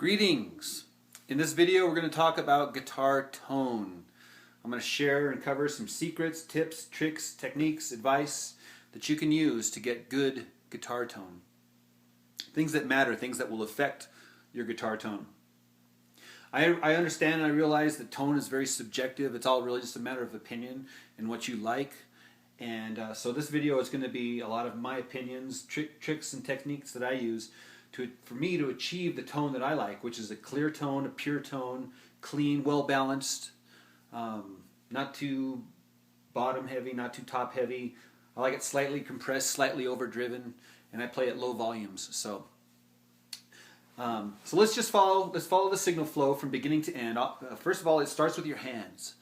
Greetings! In this video we're going to talk about guitar tone. I'm going to share and cover some secrets, tips, tricks, techniques, advice that you can use to get good guitar tone. Things that matter, things that will affect your guitar tone. I understand and I realize that tone is very subjective. It's all really just a matter of opinion and what you like. And so this video is going to be a lot of my opinions, tricks and techniques that I use for me to achieve the tone that I like, which is a clear tone, a pure tone, clean, well balanced, not too bottom heavy, not too top heavy. I like it slightly compressed, slightly overdriven, and I play at low volumes. So let's follow the signal flow from beginning to end. First of all, it starts with your hands.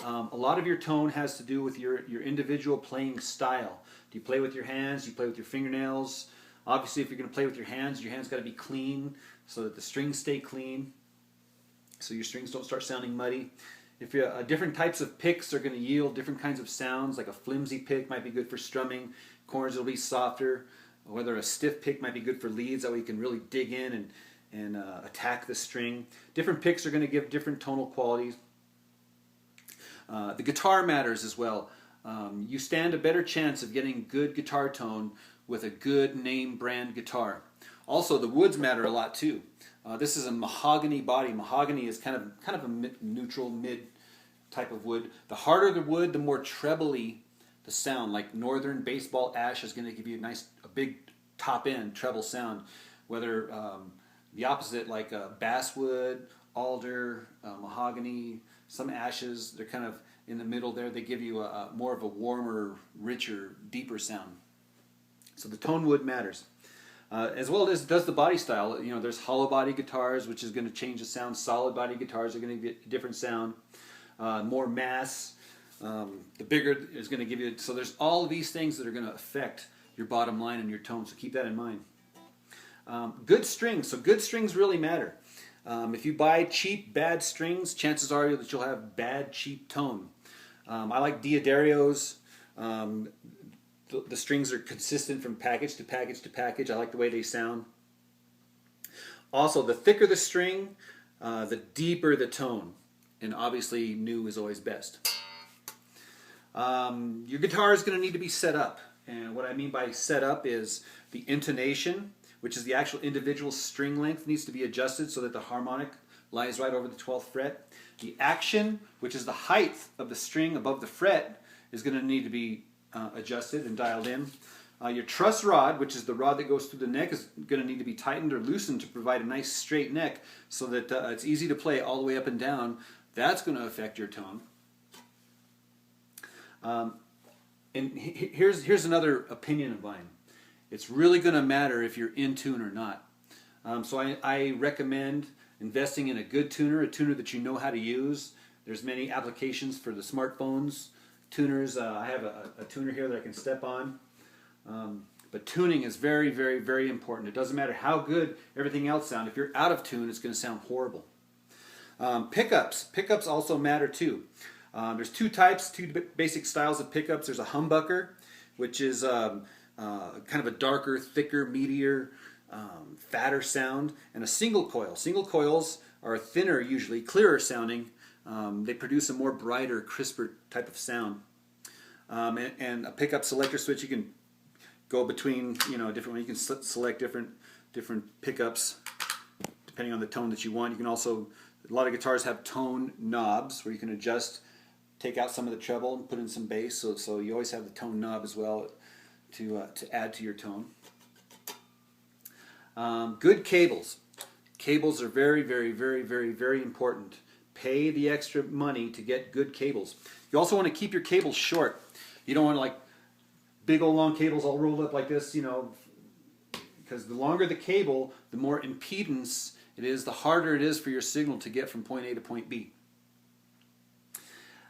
A lot of your tone has to do with your individual playing style. Do you play with your hands? Do you play with your fingernails? Obviously, if you're going to play with your hands got to be clean so that the strings stay clean, so your strings don't start sounding muddy. If you're, different types of picks are going to yield different kinds of sounds. Like a flimsy pick might be good for strumming. Corners will be softer. Whether a stiff pick might be good for leads, that way you can really dig in and attack the string. Different picks are going to give different tonal qualities. The guitar matters as well. You stand a better chance of getting good guitar tone with a good name brand guitar. Also, the woods matter a lot too. This is a mahogany body. Mahogany is kind of a neutral mid type of wood. The harder the wood, the more trebly the sound. Like northern baseball ash is going to give you a big top end treble sound. Whether the opposite, like basswood, alder, mahogany, some ashes, they're kind of in the middle there. They give you more of a warmer, richer, deeper sound. So the tone wood matters. As well as does the body style. You know, there's hollow body guitars, which is going to change the sound. Solid body guitars are going to get a different sound. More mass. The bigger is going to give you. So there's all of these things that are going to affect your bottom line and your tone. So keep that in mind. Good strings. So good strings really matter. If you buy cheap, bad strings, chances are that you'll have bad, cheap tone. I like Diodarios. The strings are consistent from package to package to package. I like the way they sound. Also, the thicker the string, the deeper the tone. And obviously, new is always best. Your guitar is going to need to be set up. And what I mean by set up is the intonation, which is the actual individual string length, needs to be adjusted so that the harmonic lies right over the 12th fret. The action, which is the height of the string above the fret, is going to need to be adjusted and dialed in. Your truss rod, which is the rod that goes through the neck, is going to need to be tightened or loosened to provide a nice straight neck so that it's easy to play all the way up and down. That's going to affect your tone. And here's another opinion of mine. It's really going to matter if you're in tune or not. So I recommend investing in a good tuner, a tuner that you know how to use. There's many applications for the smartphones. Tuners, I have a tuner here that I can step on. But tuning is very, very, very important. It doesn't matter how good everything else sounds. If you're out of tune, it's going to sound horrible. Pickups. Pickups also matter too. There's two types, two basic styles of pickups. There's a humbucker, which is kind of a darker, thicker, meatier, fatter sound, and a single coil. Single coils are thinner, usually clearer sounding. They produce a more brighter, crisper type of sound. And a pickup selector switch, you can go between, different. You can select different pickups depending on the tone that you want. You can also, a lot of guitars have tone knobs where you can adjust, take out some of the treble and put in some bass. So you always have the tone knob as well to add to your tone. Good cables. Cables are very, very, very, very, very important. Pay the extra money to get good cables. You also want to keep your cables short. You don't want like big old long cables all rolled up like this, because the longer the cable, the more impedance it is, the harder it is for your signal to get from point A to point B.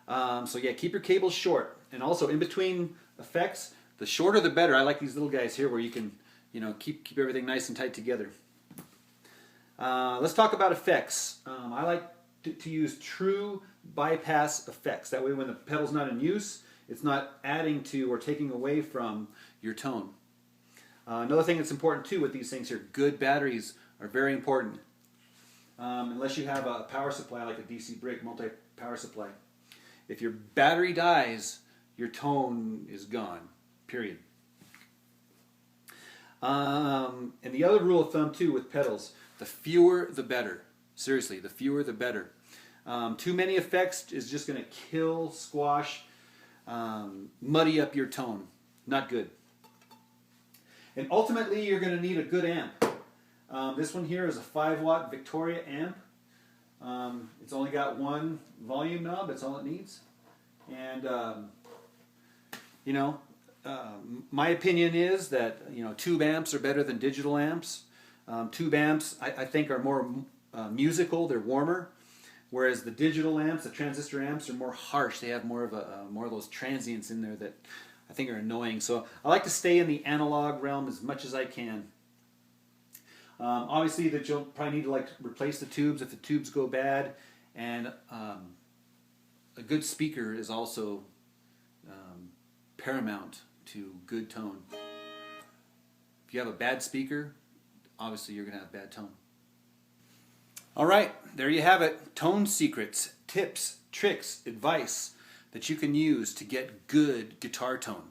So yeah, keep your cables short. And also in between effects, the shorter the better. I like these little guys here where you can, keep everything nice and tight together. Let's talk about effects. I like to use true bypass effects. That way when the pedal's not in use, it's not adding to or taking away from your tone. Another thing that's important too with these things here, good batteries are very important. unless you have a power supply like a DC brick multi-power supply. If your battery dies, your tone is gone, period. And the other rule of thumb too with pedals, the fewer the better. Seriously, the fewer the better. Too many effects is just going to kill, squash, muddy up your tone. Not good. And ultimately, you're going to need a good amp. This one here is a 5-watt Victoria amp. It's only got one volume knob. That's all it needs. And, you know, my opinion is that, you know, tube amps are better than digital amps. Tube amps, I think, are more musical. They're warmer. Whereas the digital amps, the transistor amps, are more harsh. They have more of those transients in there that I think are annoying. So I like to stay in the analog realm as much as I can. Obviously, that you'll probably need to like replace the tubes if the tubes go bad, and a good speaker is also paramount to good tone. If you have a bad speaker, obviously you're going to have bad tone. All right, there you have it. Tone secrets, tips, tricks, advice that you can use to get good guitar tone.